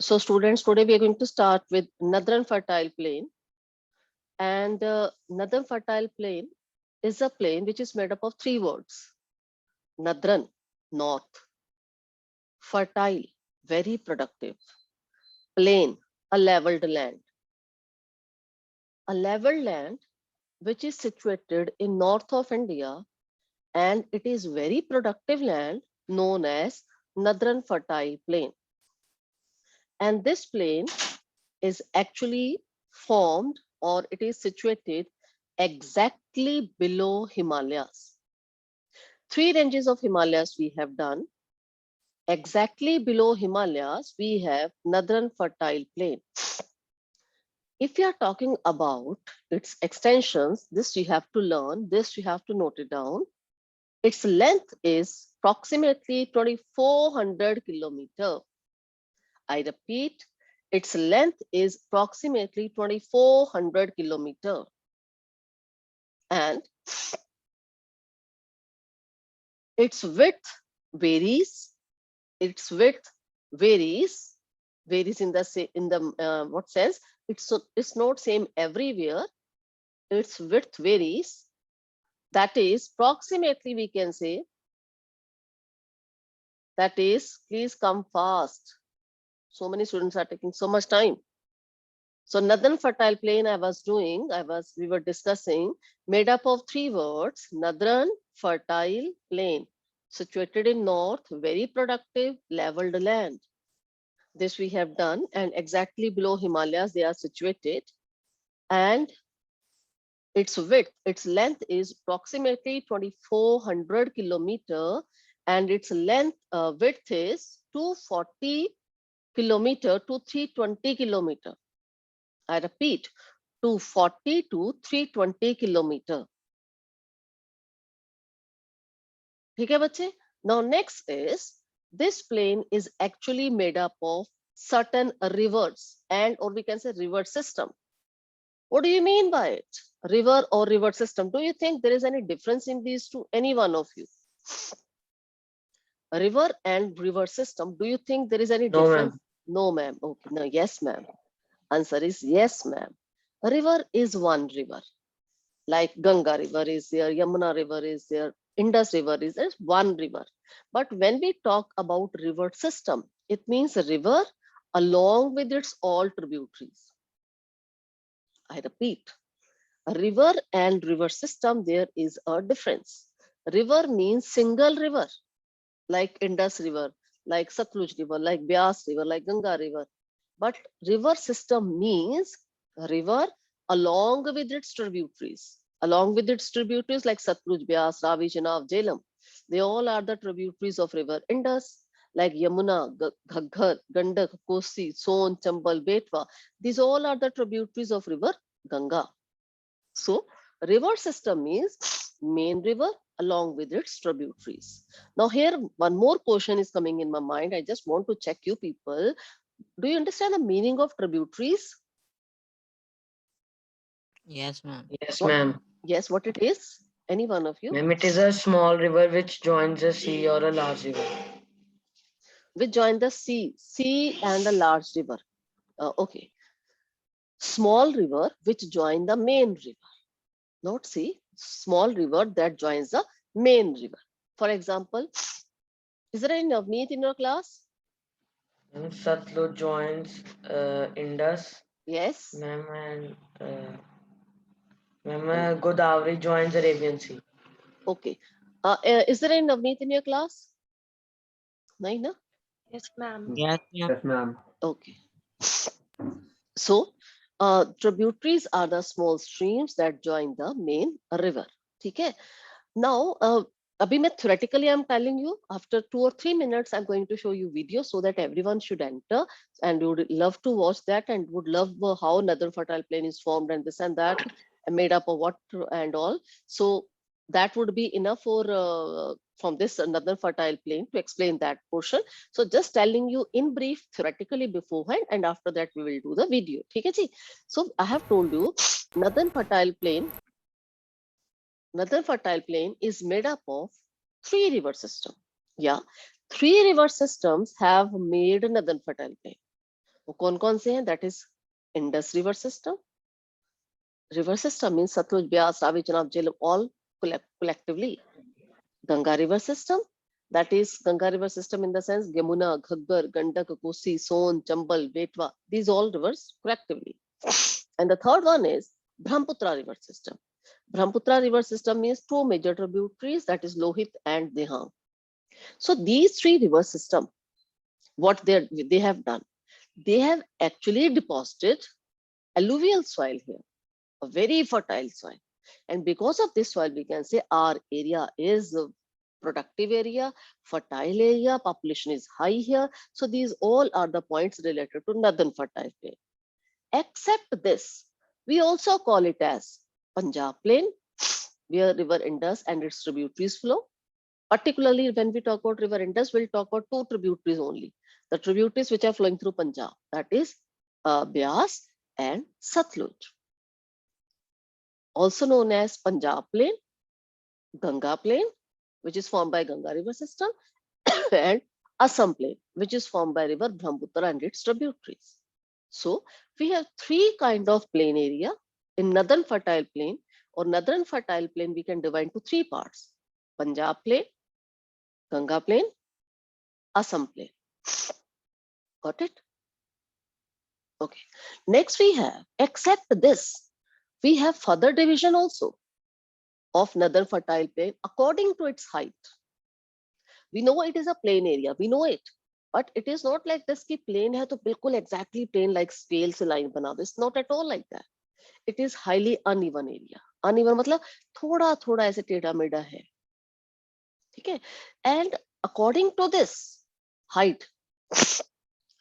So students, today we are going to start with Northern Fertile Plain. And Northern Fertile Plain is a plain which is made up of three words. Nadran, north. Fertile, very productive. Plain, a leveled land. A leveled land which is situated in north of India, and it is very productive land known as Northern Fertile Plain. And this plain is actually formed, or it is situated exactly below Himalayas. Three ranges of Himalayas we have done. Exactly below Himalayas, we have Northern Fertile Plain. If you are talking about its extensions, this you have to learn, this you have to note it down. Its length is approximately 2400 kilometer. I repeat, its length is approximately 2400 kilometer. And its width varies. Its width varies in the what sense? It's not same everywhere. Its width varies. That is approximately, we can say, that is, please come fast. So many students are taking so much time. So Northern Fertile Plain we were discussing, made up of three words: Northern Fertile Plain, situated in north, very productive, leveled land. This we have done, and exactly below Himalayas they are situated. And its length is approximately 2400 kilometer, and its width is 240 kilometer to 320 kilometer. I repeat, 240 to 320 kilometer. Okay, bache? Now next is, this plain is actually made up of certain rivers, and or we can say river system. What do you mean by it? River or river system? Do you think there is any difference in these two? Any one of you? River and river system. Do you think there is any No, difference? ma'am. No, ma'am. Okay. No, yes, ma'am. Answer is yes, ma'am. River is one river. Like Ganga river is there, Yamuna river is there, Indus river is there, one river. But when we talk about river system, it means a river along with its all tributaries. I repeat, a river and river system, there is a difference. River means single river, like Indus river, like Satluj river, like Byas river, like Ganga river. But river system means a river along with its tributaries. Along with its tributaries like Satluj, Byas, Ravi, Chenab, Jhelum. They all are the tributaries of river Indus, like Yamuna, Ghaggar, Gandak, Kosi, Son, Chambal, Betwa. These all are the tributaries of river Ganga. So river system means main river along with its tributaries. Now here one more question is coming in my mind. I just want to check you people. Do you understand the meaning of tributaries? Yes, ma'am. Yes, What? ma'am. Yes, what it is? Any one of you? Ma'am, it is a small river which joins a sea or a large river. Which join the sea and the large river. Okay. Small river which join the main river. Not sea, small river that joins the main river. For example, is there any Navneet in your class? Ma'am, Satluj joins Indus. Yes. Ma'am, and ma'am, Godavari joins Arabian Sea. Okay. Is there any Navneet in your class? No, no? Yes, ma'am. Yes, ma'am. Yes, ma'am. Okay. So, tributaries are the small streams that join the main river. Okay. Now, abhi मैं theoretically I'm telling you, after 2 or 3 minutes, I'm going to show you video so that everyone should enter and would love to watch that and would love how Northern Fertile Plain is formed and this and that, and made up of what and all. So that would be enough for from this Northern Fertile Plain to explain that portion. So just telling you in brief theoretically beforehand, and after that we will do the video. Okay, ji? So I have told you Northern Fertile Plain. Northern Fertile Plain is made up of three river systems. Yeah, three river systems have made Northern Fertile Plain. वो कौन कौन से हैं? That is Indus river system. River system means Satluj, Byas, Ravi, Chenab, Jhelum, all collectively. Ganga river system, that is Ganga river system in the sense Yamuna, Ghaggar, Gandak, Kosi, Son, Chambal, Betwa, these all rivers collectively. And the third one is Brahmaputra river system. Brahmaputra river system means two major tributaries, that is Lohit and Dehang. So these three river system, what they have done, they have actually deposited alluvial soil here, a very fertile soil. And because of this soil, we can say our area is a productive area, fertile area, population is high here. So these all are the points related to northern fertile plain. Except this, we also call it as Punjab plain, where river Indus and its tributaries flow. Particularly when we talk about river Indus, we'll talk about two tributaries only. The tributaries which are flowing through Punjab, that is Byas and Satluj. Also known as Punjab plain, Ganga plain, which is formed by Ganga river system, and Assam plain, which is formed by river Brahmaputra and its tributaries. So we have three kind of plain area. In northern fertile plain or northern fertile plain, we can divide into three parts: Punjab plain, Ganga plain, Assam plain. Got it? Okay. Next we have, except this, we have further division also of northern fertile plain according to its height. We know it is a plain area, we know it, but it is not like this ki plain hai to bilkul exactly plain like scale se line bana do. It's not at all like that. It is highly uneven area. Uneven matlab thoda thoda aise teda meda hai. Okay? And according to this height,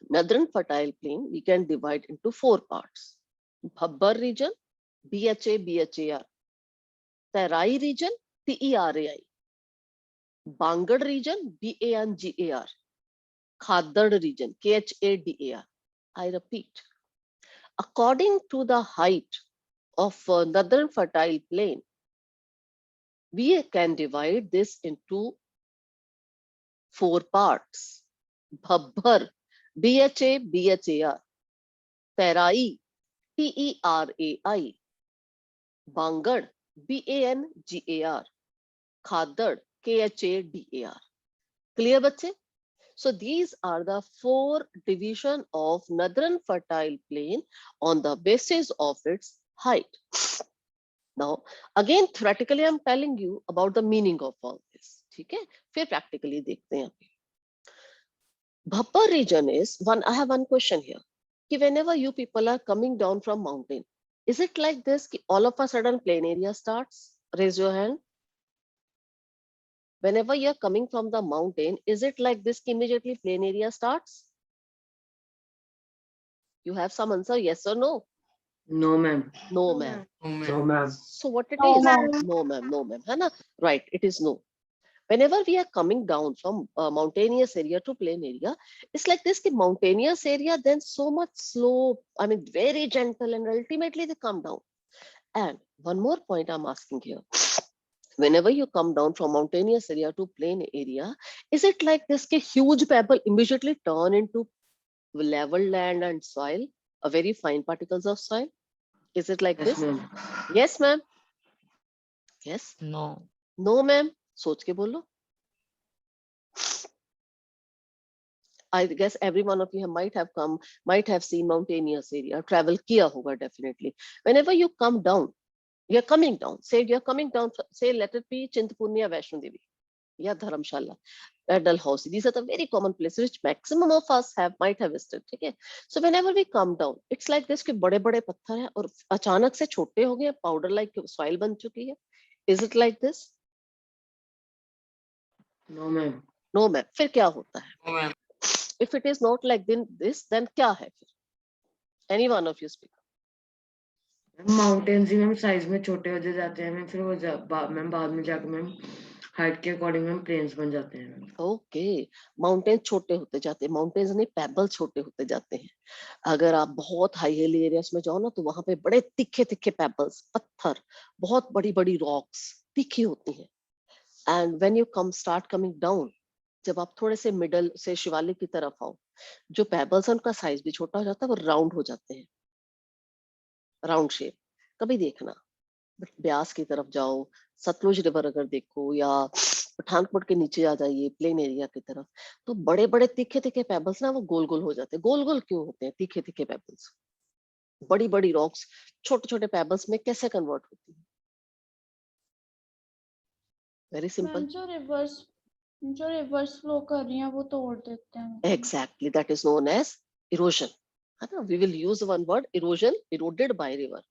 northern fertile plain we can divide into four parts: Bhabbar region, BHA, BHAR; Terai region, TERAI; Bangad region, BANGAR; Khadad region, KHADAR. I repeat, according to the height of northern fertile plain, we can divide this into four parts: Bhabbar, BHA, BHAR; Terai, TERAI; Bangad, BANGAR; Khadad, KHADAR. Clear, bache? So these are the four division of northern fertile plain on the basis of its height. Now, again, theoretically, I'm telling you about the meaning of all this. ठीक है? फिर practically देखते हैं अभी. Bhabbar region is one. I have one question here. कि whenever you people are coming down from mountain, is it like this? कि all of a sudden plain area starts? Raise your hand. Whenever you're coming from the mountain, is it like this immediately plain area starts? You have some answer, yes or no? No, ma'am. No, ma'am. No, ma'am. So what it No, is? ma'am. No, ma'am. No, ma'am. है ना? Right, it is no. Whenever we are coming down from mountainous area to plain area, it's like this: the mountainous area, then so much slope, I mean, very gentle, and ultimately they come down. And one more point I'm asking here. Whenever you come down from mountainous area to plain area, is it like this कि huge pebble immediately turn into level land and soil, a very fine particles of soil? Is it like Yes, this? ma'am. Yes, ma'am. Yes. No. No, ma'am. सोच के बोलो. I guess every one of you might have seen mountainous area, travel kiya hoga definitely. Whenever you come down, you're coming down. Say you're coming down. Say let it be Chintapurni or Vaishno Devi, yeah, Dharamshala, Dalhousie. These are the very common places which maximum of us might have visited. Okay, so whenever we come down, it's like this कि बड़े-बड़े पत्थर हैं और अचानक से छोटे हो गए, powder like soil बन चुकी है. Is it like this? No, ma'am. No, ma'am. फिर क्या होता है? No, ma'am. If it is not like this, then क्या है फिर? Any one of you speak. Mountains he ma'am size में छोटे होते जाते हैं मैम, फिर वो मैम बाद में जाके मैम हाइट के अकॉर्डिंग मैम प्लेन्स बन जाते हैं. ओके, माउंटेन छोटे होते जाते हैं, माउंटेन्स नहीं, पेबल छोटे होते जाते हैं. अगर आप बहुत हाई हिल एरियाज में जाओ ना, तो वहां पे बड़े तिखे तिखे पेबल्स, पत्थर, बहुत बड़ी बड़ी रॉक्स तीखी होती हैं. And when you start coming down, जब आप थोड़े से मिडल से शिवालिक की तरफ आओ, जो पेबल्स है उनका साइज भी छोटा हो जाता है, वो राउंड हो जाते हैं, राउंड शेप। कभी देखना, बट ब्यास की तरफ जाओ, सतलुज रिवर अगर देखो, या पठानकोट के नीचे आ जाइए प्लेन एरिया की तरफ, तो बड़े बड़े तीखे तीखे पेबल्स ना वो गोल गोल हो जाते हैं। गोल गोल क्यों होते हैं तीखे तीखे पेबल्स? बड़ी बड़ी रॉक्स छोटे छोटे पेबल्स में कैसे कन्वर्ट होती है? Very simple. मैम जो रिवर्स फ्लो कर रही हैं वो तोड़ देते हैं। Exactly, that is known as erosion. है ना? We will use one word, erosion, eroded by river.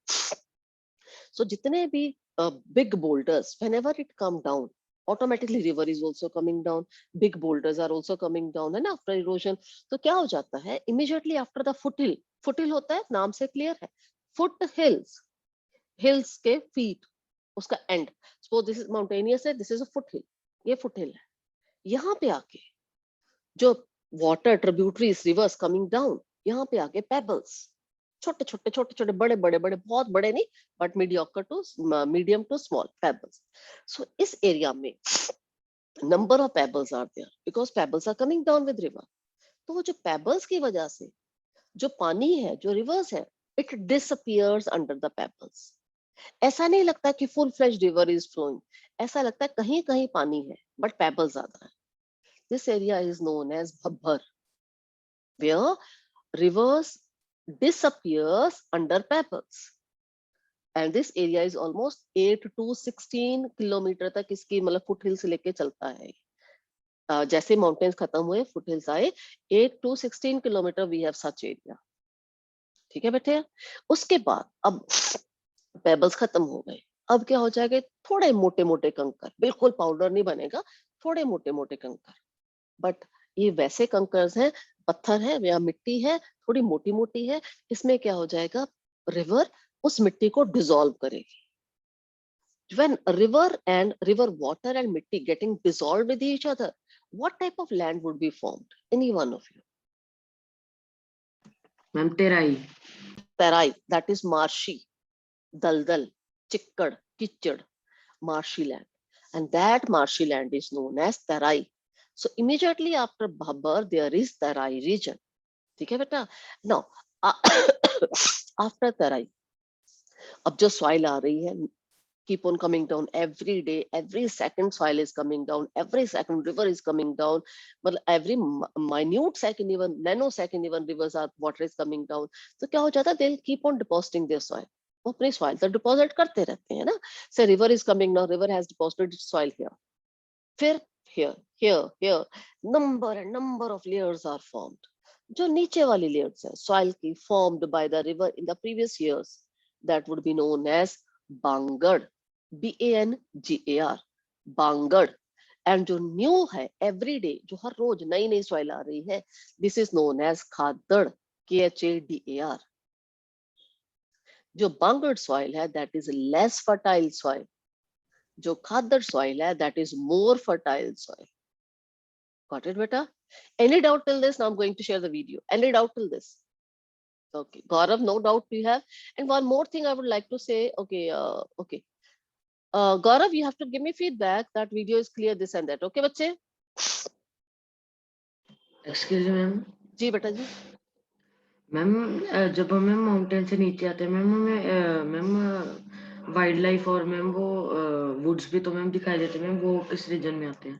So जितने भी big boulders, whenever it come down, automatically river is also coming down. Big boulders are also coming down, है ना? After erosion, तो क्या हो जाता है? Immediately after the foothill, foothill होता है, नाम से clear है. Foothills, hills के feet, उसका end. So this is mountainous है, this is a foothill. ये foothill है. यहाँ पे आके जो water tributaries reverse coming down, यहाँ पे आके पेबल्स, छोटे छोटे छोटे छोटे बड़े बड़े बड़े, बहुत बड़े नहीं, but medium to small pebbles. So इस एरिया में number of pebbles are there because pebbles are coming down with river. तो वो जो पेबल्स की वजह से जो पानी है, जो रिवर्स है, it disappears under the pebbles. ऐसा नहीं लगता कि full fledge river is flowing, ऐसा लगता है कहीं कहीं पानी है बट पेबल्स ज्यादा है. This area is known as Bhabbar, where rivers disappears under pebbles. And this area is almost 8 to 16 kilometre तक इसकी मतलब फुट हिल से लेके चलता है. जैसे माउंटेन्स खत्म हुए, फुट हिल्स आए, 8 to 16 kilometre we have such area. ठीक है बेटे? उसके बाद अब पेबल्स खत्म हो गए, अब क्या हो जाएगा? थोड़े मोटे मोटे कंकर, बिल्कुल पाउडर नहीं बनेगा, थोड़े मोटे मोटे कंकर. बट ये वैसे कंकर्स हैं, पत्थर है या मिट्टी है, थोड़ी मोटी मोटी है. इसमें क्या हो जाएगा? रिवर उस मिट्टी को डिसॉल्व करेगी. When river and river water and mitti getting dissolved with each other, what type of land would be formed? Any one of you? Ma'am Terai. Tarai, that is marshy, daldal, chikkad, kichad, marshy land. And that marshy land is known as Tarai. So immediately after Bhabbar, there is Tarai region. ठीक है बेटा? Now, after Tarai, अब जो soil आ रही है, keep on coming down every day, every second soil is coming down, every second river is coming down, but every minute second, even nanosecond, even rivers are water is coming down. तो क्या हो जाता है? They'll keep on depositing their soil. वो अपनी soil तो deposit करते रहते हैं ना. So river is coming now, river has deposited its soil here. फिर here, number and number of layers are formed. जो नीचे वाली layers है soil की, formed by the river in the previous years, that would be known as Bangad, BANGAR, Bangad. And जो new है every day, जो हर रोज नई नई सॉइल आ रही है, this is known as Khadar, KHADAR. जो बांगड़ सॉइल है that is less fertile soil, जो खादड़ सॉइल है that is more fertile soil. Got it, beta? Any doubt till this? Now I'm going to share the video. Any doubt till this? Okay, Gaurav, no doubt you have. And one more thing I would like to say. Okay. Gaurav, you have to give me feedback that video is clear, this and that. Okay, बच्चे? Excuse me ma'am. जी बेटा जी. Ma'am जब हम ma'am mountain से नीचे आते हैं मैम, हमें मैम वाइल्ड लाइफ और मैम वो वुड्स भी तो मैम दिखाई देते हैं मैम, वो किस रीजन में आते हैं?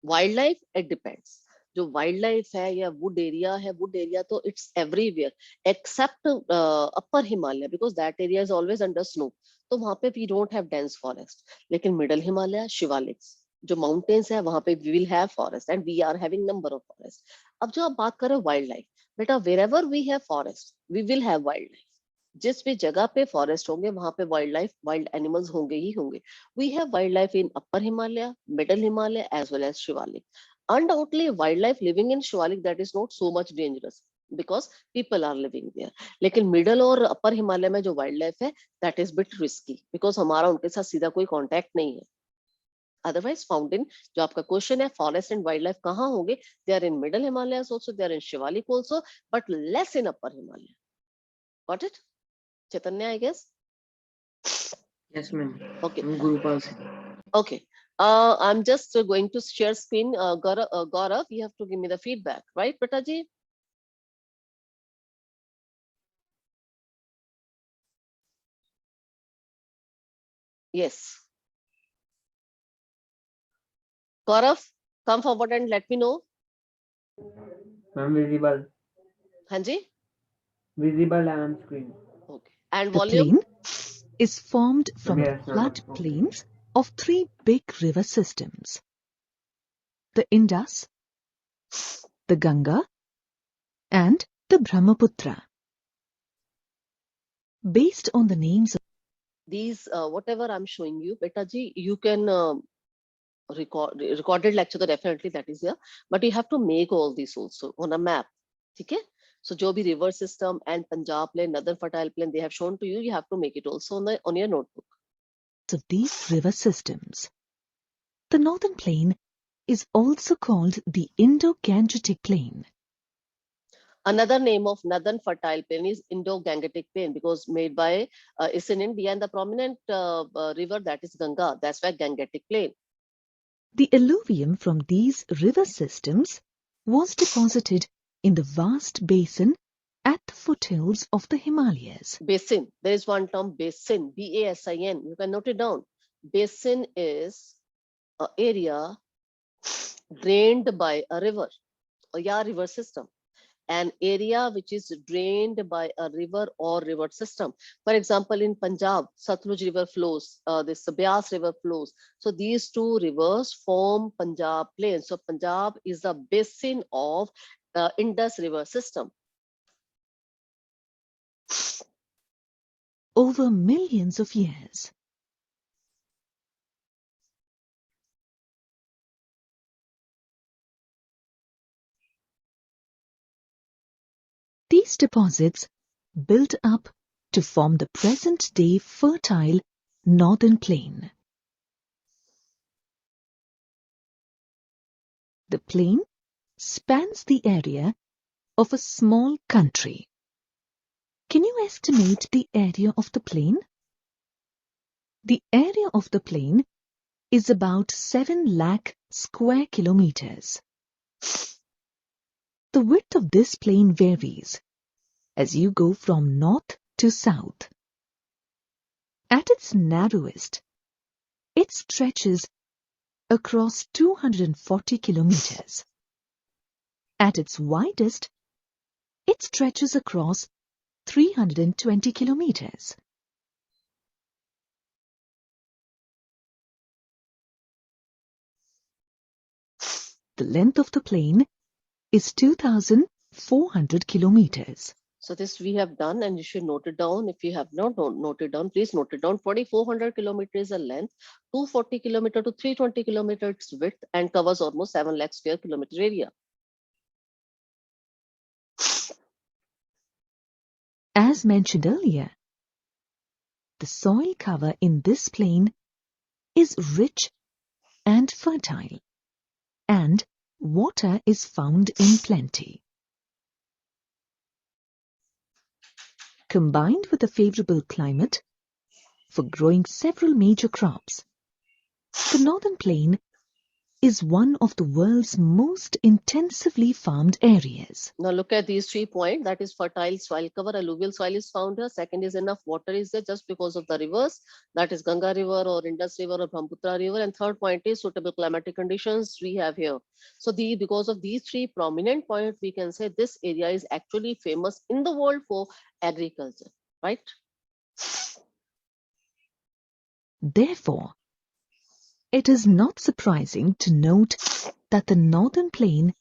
Wildlife it depends. जो वाइल्ड लाइफ है या वुड एरिया है, वुड एरिया तो it's everywhere except upper Himalaya, because that area is always under snow. तो वहां पे we don't have dense forest. लेकिन मिडल हिमालय, शिवालिक्स, जो माउंटेन्स है, वहां पे we will have forest and we are having number of forest. अब जो आप बात करें वाइल्ड लाइफ, बेटा wherever we have forest we will have wildlife. जिस भी जगह पे फॉरेस्ट होंगे वहां पे वाइल्ड लाइफ, वाइल्ड एनिमल्स होंगे ही होंगे. We have wildlife in Upper Himalaya, Middle Himalaya, as well as Shivalik. Undoubtedly, wildlife living in Shivalik that is not so much dangerous because people are living there. लेकिन middle और upper Himalaya में जो wildlife है that is bit risky because हमारा उनके साथ सीधा कोई contact नहीं है. Otherwise, found in जो आपका question है forest and wildlife कहाँ होंगे? They are in Middle Himalayas also, they are in Shivalik also, but less in Upper Himalaya. Got it? Chaitanya, I guess. Yes ma'am. Okay. हम गुरुपाल से. Okay. I'm just going to share screen. Gaurav, you have to give me the feedback, right, Betaji? Yes. Gaurav, come forward and let me know. Ma'am, visible. Hanji? Visible on screen. Okay. And The volume? plain is formed from the Yes, ma'am. floodplains of three big river systems: the Indus, the Ganga, and the Brahmaputra. Based on the names of These, whatever I'm showing you, Betaji, you can recorded lecture, definitely that is here, but you have to make all these also on a map. Okay? So जो भी river system and Punjab plain, Northern Fertile Plain they have shown to you, you have to make it also on your notebook. these river systems. The northern plain is also called the Indo-Gangetic Plain. Another name of Northern Fertile Plain is Indo-Gangetic Plain because made by it's in India, and the prominent river that is Ganga. That's why Gangetic Plain. The alluvium from these river systems was deposited in the vast basin at the foothills of the Himalayas. Basin. There is one term, basin. B-A-S-I-N. You can note it down. Basin is an area drained by a river, or river system. An area which is drained by a river or river system. For example, in Punjab, Satluj River flows, this Beas River flows. So these two rivers form Punjab Plain. So Punjab is the basin of the Indus River system. Over millions of years. These deposits built up to form the present-day fertile northern plain. The plain spans the area of a small country. Can you estimate the area of the plain? The area of the plain is about 7 lakh square kilometers. The width of this plain varies as you go from north to south. At its narrowest, it stretches across 240 kilometers. At its widest, it stretches across 320 kilometers. The length of the plain is 2,400 kilometers. So this we have done, and you should note it down. If you have not noted down, please note it down. 4,400 kilometers a length, 240 kilometer to 320 kilometers width, and covers almost 7 lakh square kilometer area. As mentioned earlier, the soil cover in this plain is rich and fertile, and water is found in plenty. Combined with a favorable climate for growing several major crops, the northern plain is one of the world's most intensively farmed areas. Now look at these 3 points. That is fertile soil cover, alluvial soil is found here. Second is enough water is there just because of the rivers. That is Ganga River or Indus River or Brahmaputra River. And third point is suitable climatic conditions we have here. So because of these 3 prominent points, we can say this area is actually famous in the world for agriculture, right? Therefore, it is not surprising to note that the northern plain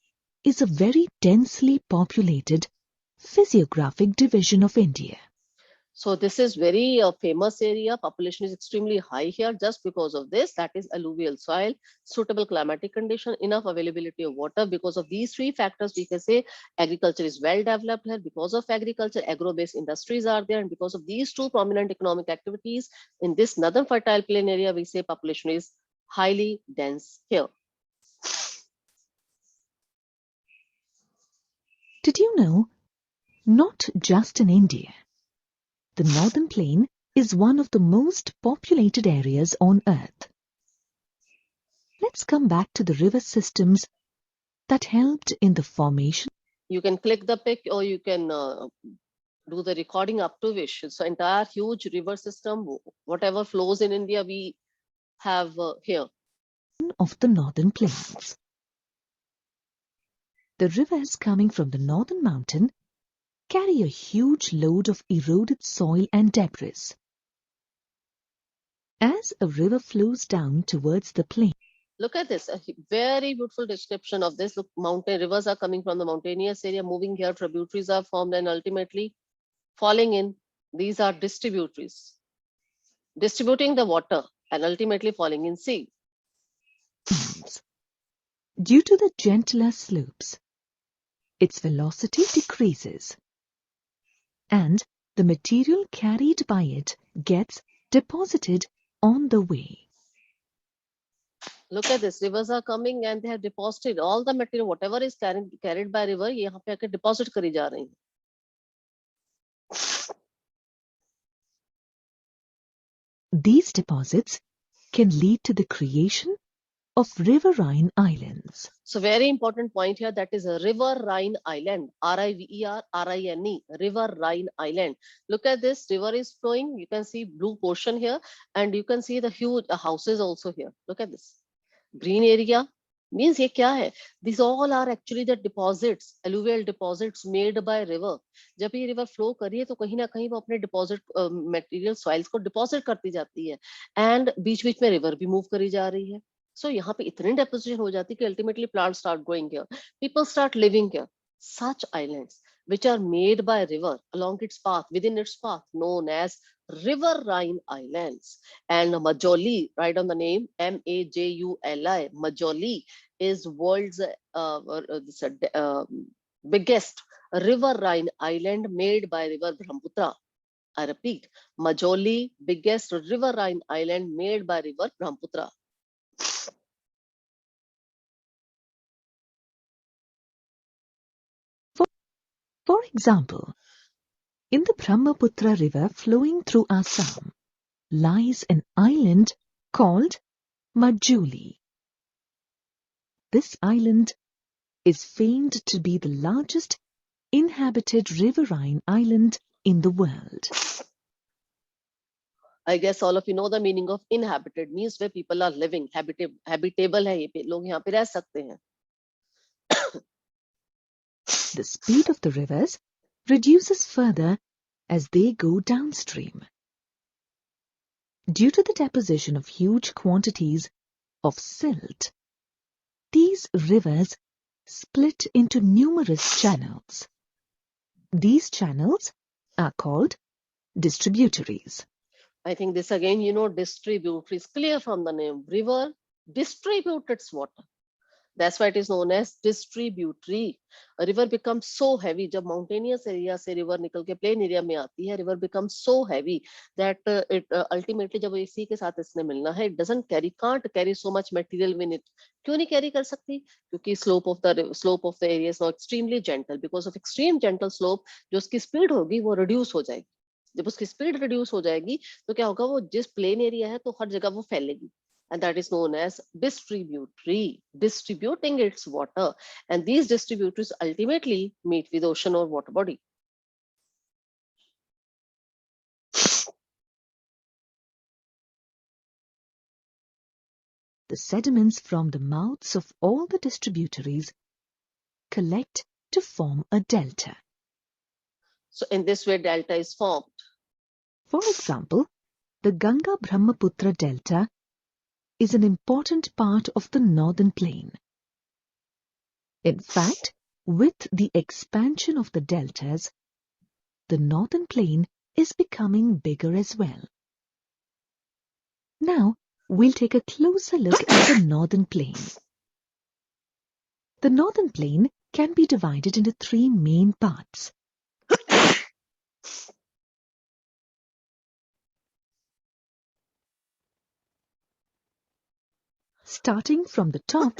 is a very densely populated physiographic division of India. So this is very famous area. Population is extremely high here just because of this. That is alluvial soil, suitable climatic condition, enough availability of water. Because of these 3 factors, we can say agriculture is well developed here. Because of agriculture, agro-based industries are there. And because of these 2 prominent economic activities in this northern fertile plain area, we say population is highly dense here. Did you know, not just in India, the northern plain is one of the most populated areas on Earth. Let's come back to the river systems that helped in the formation. You can click the pic or you can do the recording up to wish. So entire huge river system, whatever flows in India, we have here. Of the northern plains. The rivers coming from the northern mountain carry a huge load of eroded soil and debris. As a river flows down towards the plain, Look at this, a very beautiful description of this. Look, mountain rivers are coming from the mountainous area, moving here, tributaries are formed and ultimately falling in. These are distributaries, distributing the water and ultimately falling in sea. due to the gentler slopes, its velocity decreases, and the material carried by it gets deposited on the way. Look at this, rivers are coming and they have deposited all the material, whatever is carried by river, यहाँ पे आके deposit करी जा रही है. These deposits can lead to the creation of riverine islands. So very important point here, that is a riverine island, R-I-V-E-R-R-I-N-E, riverine island. Look at this, river is flowing. You can see blue portion here and you can see the huge houses also here. Look at this. Green area means ये क्या है? These all are actually the deposits, alluvial deposits made by river. जब ये river flow कर रही है तो कहीं ना कहीं वो अपने deposit material soils को deposit करती जाती है and बीच बीच में river भी move करी जा रही है. So यहाँ पे इतनी deposition हो जाती है कि ultimately plants start growing here, people start living here. Such islands which are made by river along its path, within its path, known as riverine islands. And Majoli, write on the name M-A-J-U-L-I. Majoli is world's biggest riverine island made by river Brahmaputra. I repeat, Majoli, biggest riverine island made by river Brahmaputra. For example, in the Brahmaputra river flowing through Assam lies an island called Majuli. This island is famed to be the largest inhabited riverine island in the world. I guess all of you know the meaning of inhabited, means where people are living, habitable है ये पे, लोग यहाँ पे रह सकते हैं. The speed of the rivers reduces further as they go downstream. Due to the deposition of huge quantities of silt, these rivers split into numerous channels. These channels are called distributaries. I think this again, you know, distributaries, clear from the name. River distributes its water. That's why it is known as distributary. A river becomes so heavy, जब mountainous area से river निकल के plain area में आती है, river becomes so heavy that it ultimately जब इसी के साथ इसने मिलना है, it can't carry so much material with it. क्यों नहीं carry कर सकती? क्योंकि slope of the area is now extremely gentle. Because of extreme gentle slope, जो उसकी speed होगी वो reduce हो जाएगी. जब उसकी speed reduce हो जाएगी, तो क्या होगा? वो जिस plain area है, तो हर जगह वो फैलेगी. And that is known as distributary, distributing its water. And these distributaries ultimately meet with ocean or water body. The sediments from the mouths of all the distributaries collect to form a delta. So in this way, delta is formed. For example, the Ganga-Brahmaputra delta is an important part of the northern plain. In fact, with the expansion of the deltas, the northern plain is becoming bigger as well. Now, we'll take a closer look at the northern plain. The northern plain can be divided into three main parts. Starting from the top,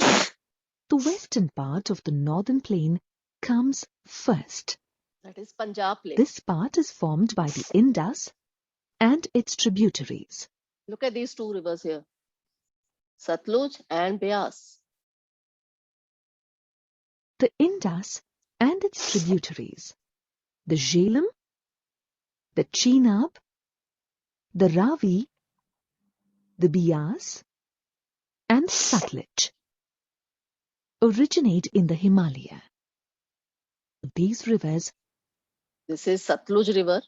the western part of the northern plain comes first. That is Punjab plain. This part is formed by the Indus and its tributaries. Look at these two rivers here. Satluj and Beas. The Indus and its tributaries, the Jhelum, the Chenab, the Ravi, the Beas, and the Satluj originate in the Himalaya. These rivers This is Satluj River,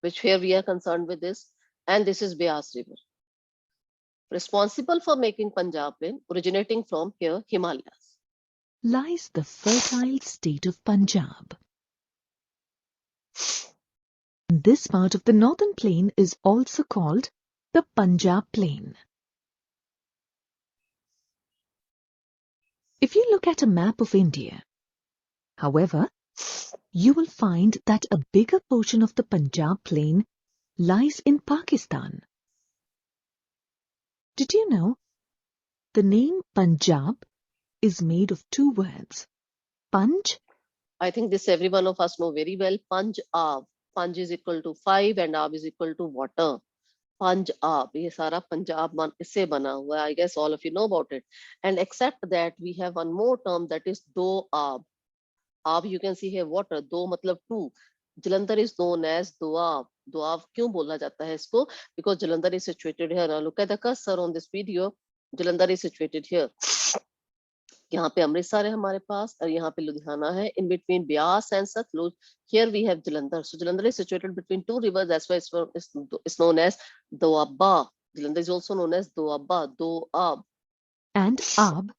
which here we are concerned with this, and this is Beas River. Responsible for making Punjab plain, originating from here, Himalayas. lies the fertile state of Punjab. This part of the northern plain is also called the Punjab Plain. If you look at a map of India, however, you will find that a bigger portion of the Punjab Plain lies in Pakistan. Did you know the name Punjab is made of two words, Panj I think this every one of us know very well. Punjab. Panj is equal to 5 and Ab is equal to water. Punjab. ये सारा Punjab इससे बना हुआ है. I guess all of you know about it. And except that, we have one more term that is Doab. Ab you can see here water. Do मतलब two. Jalandhar is known as Doab. Doab क्यों बोला जाता है इसको? Because Jalandhar is situated here. Now look at the cursor on this video. Jalandhar is situated here. यहाँ पे अमृतसर है हमारे पास और यहाँ पे लुधियाना है. In between Beas and Satluj, here we have Jalandhar. So Jalandhar is situated between two rivers. That's why it's known as Doaba. Jalandhar is also known as Doaba, Doab. and Ab.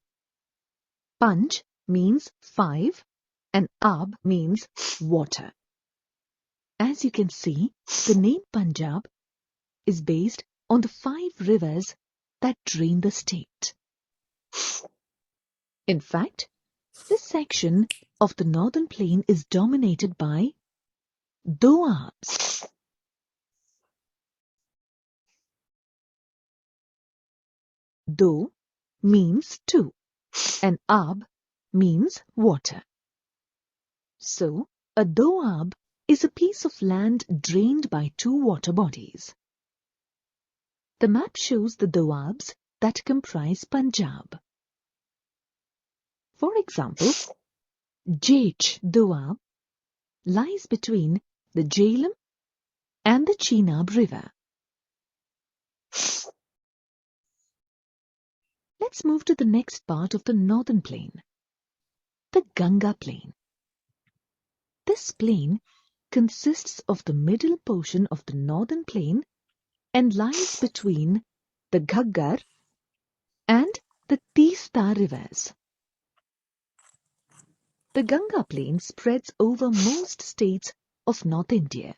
Panj means 5 and Ab means water. As you can see, the name Punjab is based on the 5 rivers that drain the state. In fact, this section of the northern plain is dominated by Doabs. Do means two and Ab means water. So, a Doab is a piece of land drained by two water bodies. The map shows the Doabs that comprise Punjab. For example, Jech Doab lies between the Jhelum and the Chenab River. Let's move to the next part of the northern plain, the Ganga Plain. This plain consists of the middle portion of the northern plain and lies between the Ghaggar and the Teesta rivers. The Ganga Plain spreads over most states of North India.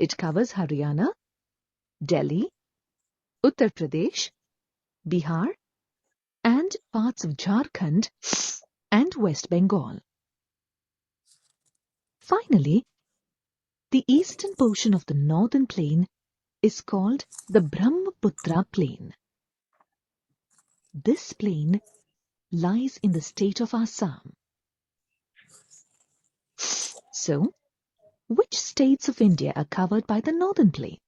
It covers Haryana, Delhi, Uttar Pradesh, Bihar, and parts of Jharkhand and West Bengal. Finally, the eastern portion of the northern plain is called the Brahmaputra Plain. This plain lies in the state of Assam. So, which states of India are covered by the northern plain?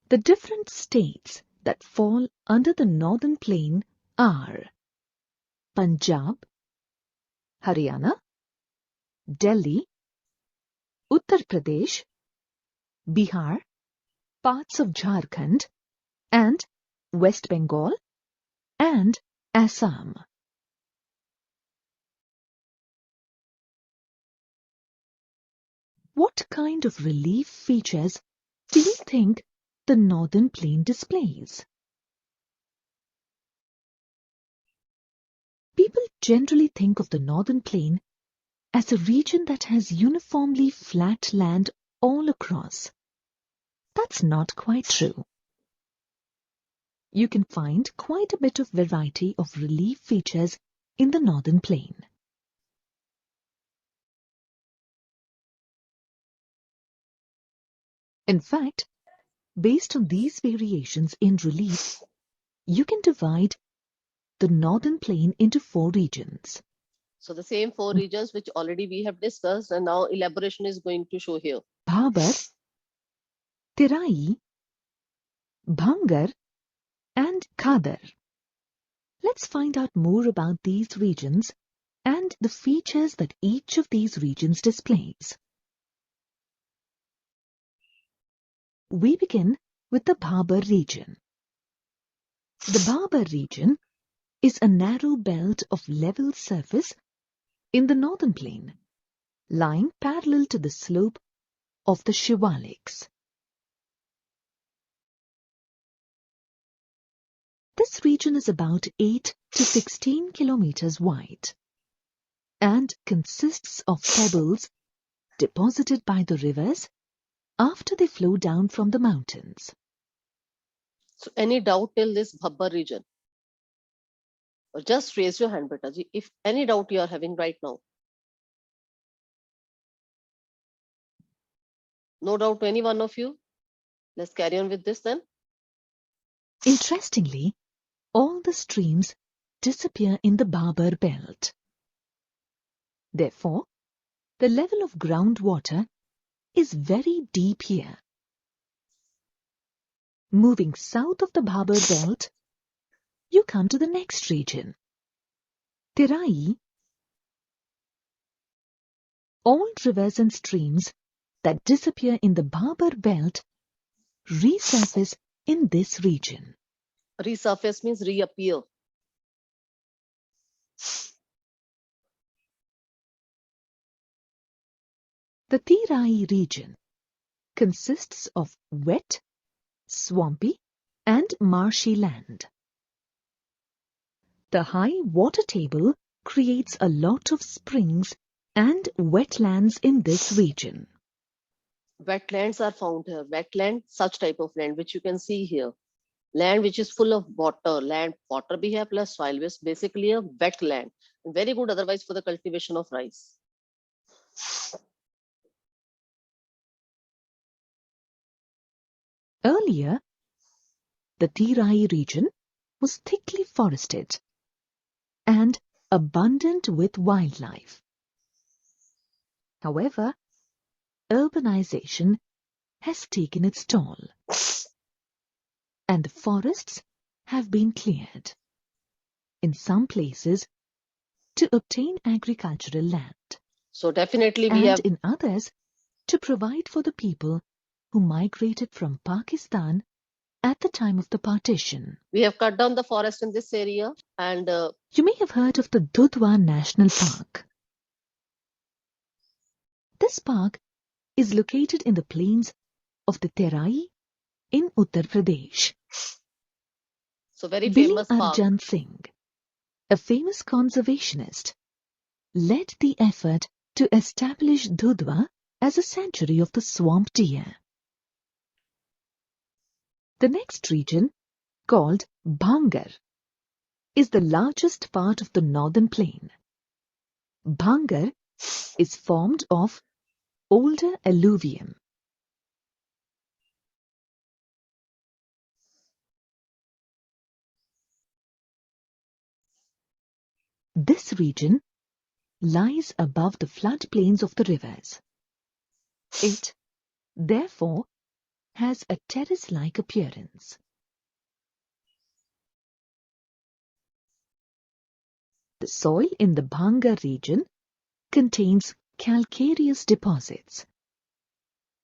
The different states that fall under the northern plain are Punjab, Haryana, Delhi, Uttar Pradesh, Bihar, parts of Jharkhand, and West Bengal, and Assam. What kind of relief features do you think the northern plain displays? People generally think of the northern plain as a region that has uniformly flat land all across. That's not quite true. You can find quite a bit of variety of relief features in the northern plain. In fact, based on these variations in relief, you can divide the northern plain into 4 regions. So the same 4 regions which already we have discussed, and now elaboration is going to show here. Bhabar, Terai, Bhangar, and Khadar. Let's find out more about these regions and the features that each of these regions displays. We begin with the Bhabar region. The Bhabar region is a narrow belt of level surface in the northern plain, lying parallel to the slope of the Shivaliks. This region is about 8 to 16 kilometers wide and consists of pebbles deposited by the rivers after they flow down from the mountains. So any doubt till this Bhabbar region? Or just raise your hand, beta ji, if any doubt you are having right now. No doubt to any one of you? Let's carry on with this then. Interestingly, all the streams disappear in the Bhabar belt. Therefore, the level of groundwater is very deep here. Moving south of the Bhabar belt, you come to the next region, Terai. All rivers and streams that disappear in the Bhabar belt resurface in this region. Resurface means reappear. The Terai region consists of wet, swampy, and marshy land. The high water table creates a lot of springs and wetlands in this region. Wetlands are found here. Wetland, such type of land which you can see here. Land which is full of water. Land, water bhi hai plus soil is basically a wetland. Very good otherwise for the cultivation of rice. Earlier, the Terai region was thickly forested and abundant with wildlife. However, urbanization has taken its toll, and the forests have been cleared, in some places, to obtain agricultural land, So definitely we and have in others, to provide for the people who migrated from Pakistan at the time of the partition. cut down the forest in this area, and You may have heard of the Dudhwa National Park. This park is located in the plains of the Terai in Uttar Pradesh. so very Billy famous park. Arjan Singh, a famous conservationist, led the effort to establish Dudhwa as a sanctuary of the swamp deer. The next region, called Bhangar, is the largest part of the northern plain. Bhangar is formed of older alluvium. This region lies above the floodplains of the rivers. It, therefore, has a terrace-like appearance. The soil in the Bhangar region contains calcareous deposits.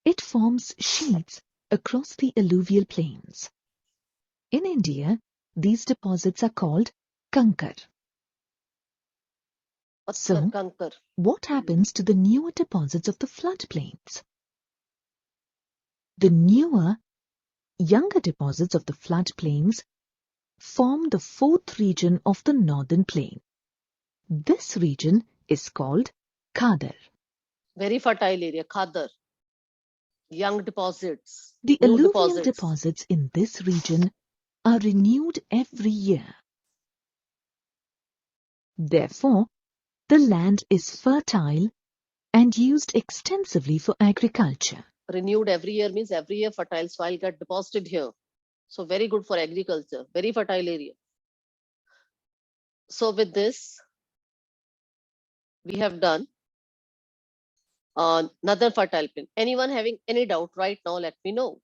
It forms sheets across the alluvial plains. In India, these deposits are called kankar. So, Kankar. what happens to the newer deposits of the floodplains? The newer, younger deposits of the floodplains form the fourth region of the northern plain. This region is called Khadar. Very fertile area, Khadar. Young deposits. The new alluvial deposits in this region are renewed every year. Therefore, the land is fertile and used extensively for agriculture. Renewed every year means every year fertile soil get deposited here. So very good for agriculture, very fertile area. So with this, we have done another fertile plain. Anyone having any doubt right now, let me know.